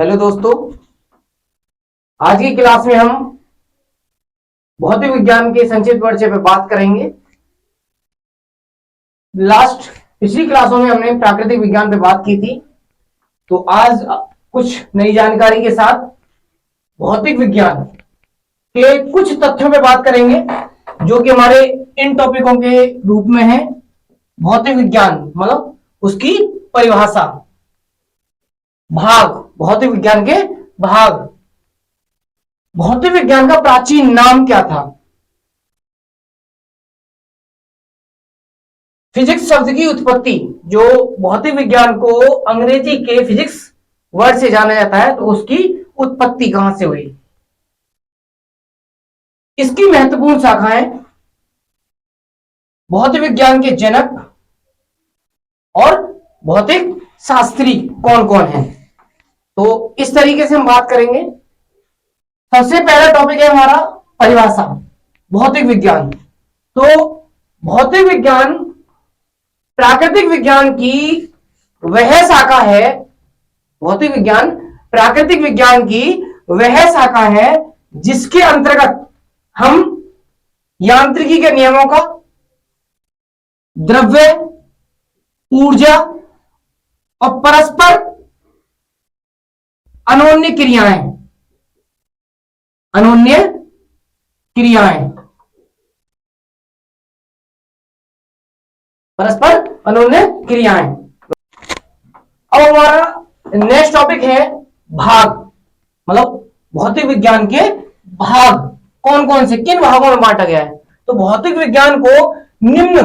Hello दोस्तों, आज की क्लास में हम भौतिक विज्ञान के संक्षिप्त परिचय पर बात करेंगे। पिछली क्लासों में हमने प्राकृतिक विज्ञान पे बात की थी, तो आज कुछ नई जानकारी के साथ भौतिक विज्ञान के कुछ तथ्यों पे बात करेंगे जो कि हमारे इन टॉपिकों के रूप में है। भौतिक विज्ञान मतलब उसकी परिभाषा, भाग, भौतिक विज्ञान के भाग। भौतिक विज्ञान का प्राचीन नाम क्या था? फिजिक्स शब्द की उत्पत्ति, जो भौतिक विज्ञान को अंग्रेजी के फिजिक्स वर्ड से जाना जाता है, तो उसकी उत्पत्ति कहां से हुई? इसकी महत्वपूर्ण शाखाएं, भौतिक विज्ञान के जनक और भौतिक शास्त्री कौन कौन है, तो इस तरीके से हम बात करेंगे। सबसे पहला टॉपिक है हमारा परिभाषा, भौतिक विज्ञान। तो भौतिक विज्ञान प्राकृतिक विज्ञान की वह शाखा है, भौतिक विज्ञान प्राकृतिक विज्ञान की वह शाखा है जिसके अंतर्गत हम यांत्रिकी के नियमों का, द्रव्य, ऊर्जा और परस्पर अनोन्य क्रियाएं, परस्पर अनोन्य क्रियाएं। अब हमारा नेक्स्ट टॉपिक है भाग, मतलब भौतिक विज्ञान के भाग कौन कौन से, किन भागों में बांटा गया है। तो भौतिक विज्ञान को निम्न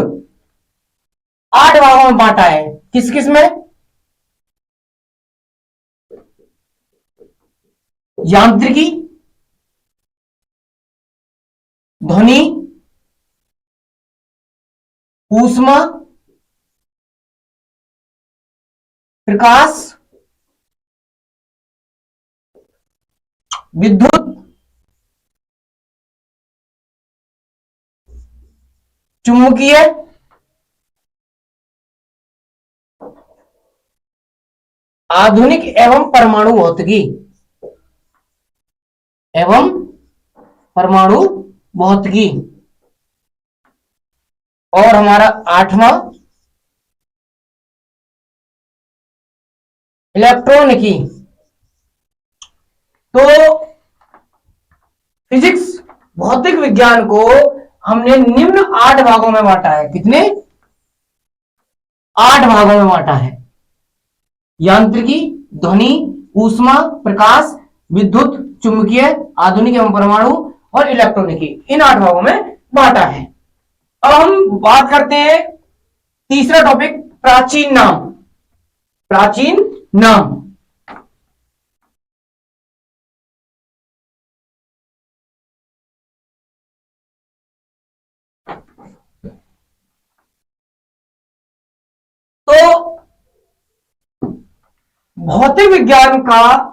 8 भागों में बांटा है। किस किस में? यांत्रिकी, ध्वनि, ऊष्मा, प्रकाश, विद्युत, चुंबकीय, आधुनिक एवं परमाणु भौतिकी और हमारा 8वां इलेक्ट्रॉनिकी। तो फिजिक्स, भौतिक विज्ञान को हमने निम्न 8 भागों में बांटा है। कितने? 8 भागों में बांटा है। यांत्रिकी, ध्वनि, ऊष्मा, प्रकाश, विद्युत, चुंबकीय, आधुनिक एवं परमाणु और इलेक्ट्रॉनिकी, इन 8 भागों में बांटा है। अब हम बात करते हैं तीसरा टॉपिक, प्राचीन नाम। तो भौतिक विज्ञान का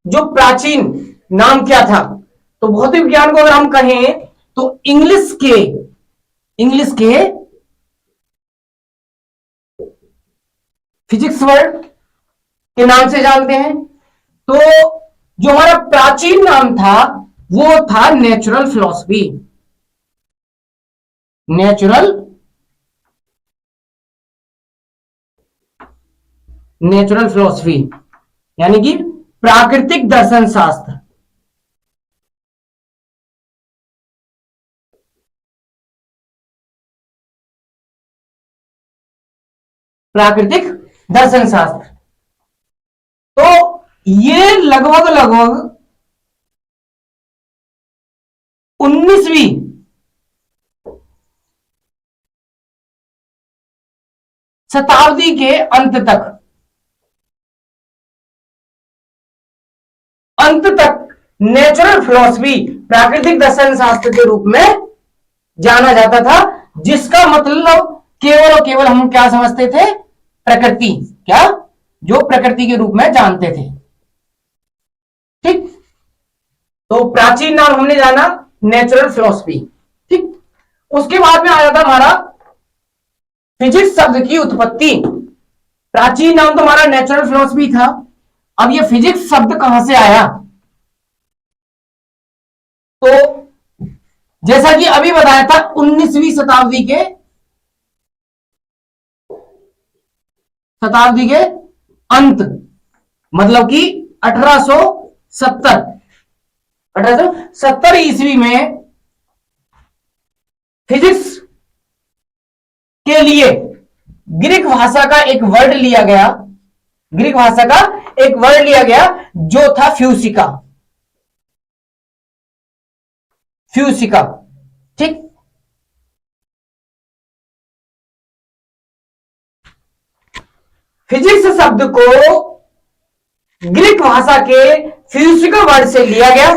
जो प्राचीन नाम क्या था? तो भौतिक विज्ञान को अगर हम कहें तो इंग्लिश के फिजिक्स वर्ड के नाम से जानते हैं। तो जो हमारा प्राचीन नाम था वो था नेचुरल फिलॉसफी। नेचुरल फिलॉसफी यानी कि प्राकृतिक दर्शन शास्त्र। प्राकृतिक दर्शन शास्त्र। तो ये लगभग 19वीं शताब्दी के अंत तक नेचुरल फिलॉसफी, प्राकृतिक दर्शन शास्त्र के रूप में जाना जाता था, जिसका मतलब केवल और केवल हम क्या समझते थे? प्रकृति, जो प्रकृति के रूप में जानते थे। ठीक, तो प्राचीन नाम हमने जाना नेचुरल फिलॉसफी। ठीक, उसके बाद में आ जाता हमारा फिजिक्स शब्द की उत्पत्ति। प्राचीन नाम तो हमारा नेचुरल फिलॉसफी था। अब ये फिजिक्स शब्द कहां से आया? तो जैसा कि अभी बताया था 19वीं शताब्दी के अंत, मतलब कि 1870 ईस्वी में फिजिक्स के लिए ग्रीक भाषा का एक वर्ड लिया गया, ग्रीक भाषा का एक वर्ड लिया गया जो था फ्यूसिका। फ्यूसिका, ठीक। फिजिक्स शब्द को ग्रीक भाषा के फ्यूसिका वर्ड से लिया गया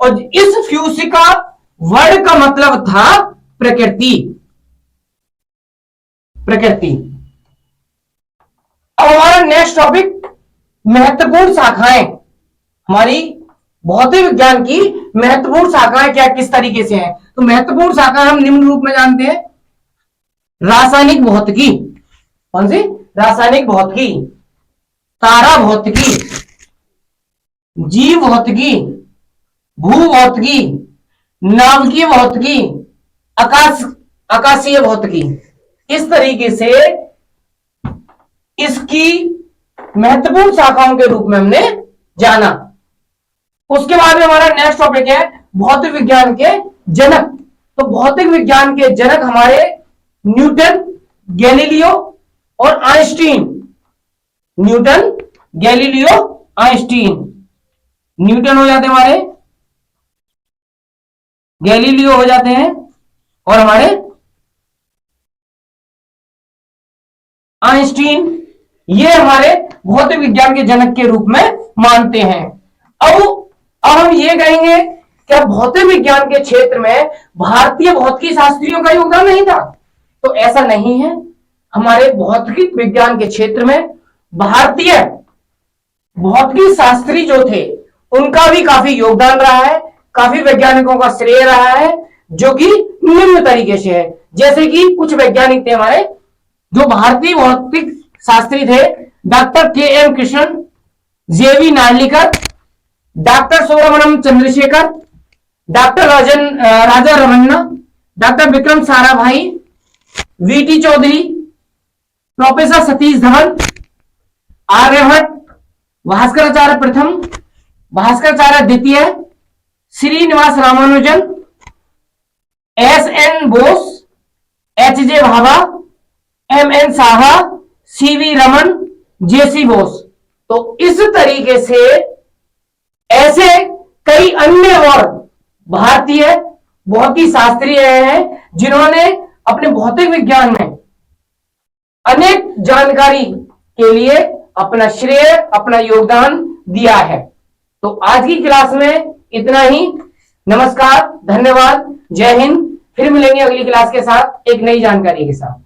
और इस फ्यूसिका वर्ड का मतलब था प्रकृति। प्रकृति। अब हमारा नेक्स्ट टॉपिक महत्वपूर्ण शाखाएं। हमारी भौतिक विज्ञान की महत्वपूर्ण शाखाएं क्या किस तरीके से हैं? तो महत्वपूर्ण शाखाएं हम निम्न रूप में जानते हैं। रासायनिक भौतिकी, कौन सी? रासायनिक भौतिकी, तारा भौतिकी, जीव भौतिकी, भू भौतिकी, नाभिकीय भौतिकी, आकाशीय भौतिकी। इस तरीके से इसकी महत्वपूर्ण शाखाओं के रूप में हमने जाना। उसके बाद में हमारा नेक्स्ट टॉपिक है भौतिक विज्ञान के जनक। तो भौतिक विज्ञान के जनक हमारे न्यूटन, गैलीलियो और Einstein. Newton, Galileo, Einstein. Newton हो जाते हैं हमारे, गैलीलियो हो जाते हैं और हमारे आइंस्टीन, ये हमारे भौतिक विज्ञान के जनक के रूप में मानते हैं। अब हम ये कहेंगे कि भौतिक विज्ञान के क्षेत्र में भारतीय भौतिकी शास्त्रियों का योगदान नहीं था, तो ऐसा नहीं है। हमारे भौतिक विज्ञान के क्षेत्र में भारतीय भौतिकी शास्त्री जो थे उनका भी काफी योगदान रहा है, काफी वैज्ञानिकों का श्रेय रहा है, जो कि निम्न तरीके से है। जैसे कि कुछ वैज्ञानिक थे हमारे जो भारतीय भौतिक शास्त्री थे, doctor K M. Krishnan, J V. Narlikar, doctor Subramanyam Chandrasekhar, doctor Raja Ramanna, doctor Vikram Sarabhai, V T. Chaudhary, professor Satish Dhawan, Aryabhata, Bhaskaracharya प्रथम, भास्कराचार्य द्वितीय, Srinivasa Ramanujan, S N. Bose, H J. Bhabha, M N. Saha, C V. Raman, J C. Bose. तो इस तरीके से ऐसे कई अन्य और भारतीय भौतिक शास्त्री हैं जिन्होंने अपने भौतिक विज्ञान में अनेक जानकारी के लिए अपना श्रेय, अपना योगदान दिया है। तो आज की क्लास में इतना ही। नमस्कार, धन्यवाद, जय हिंद। फिर मिलेंगे अगली क्लास के साथ एक नई जानकारी के साथ।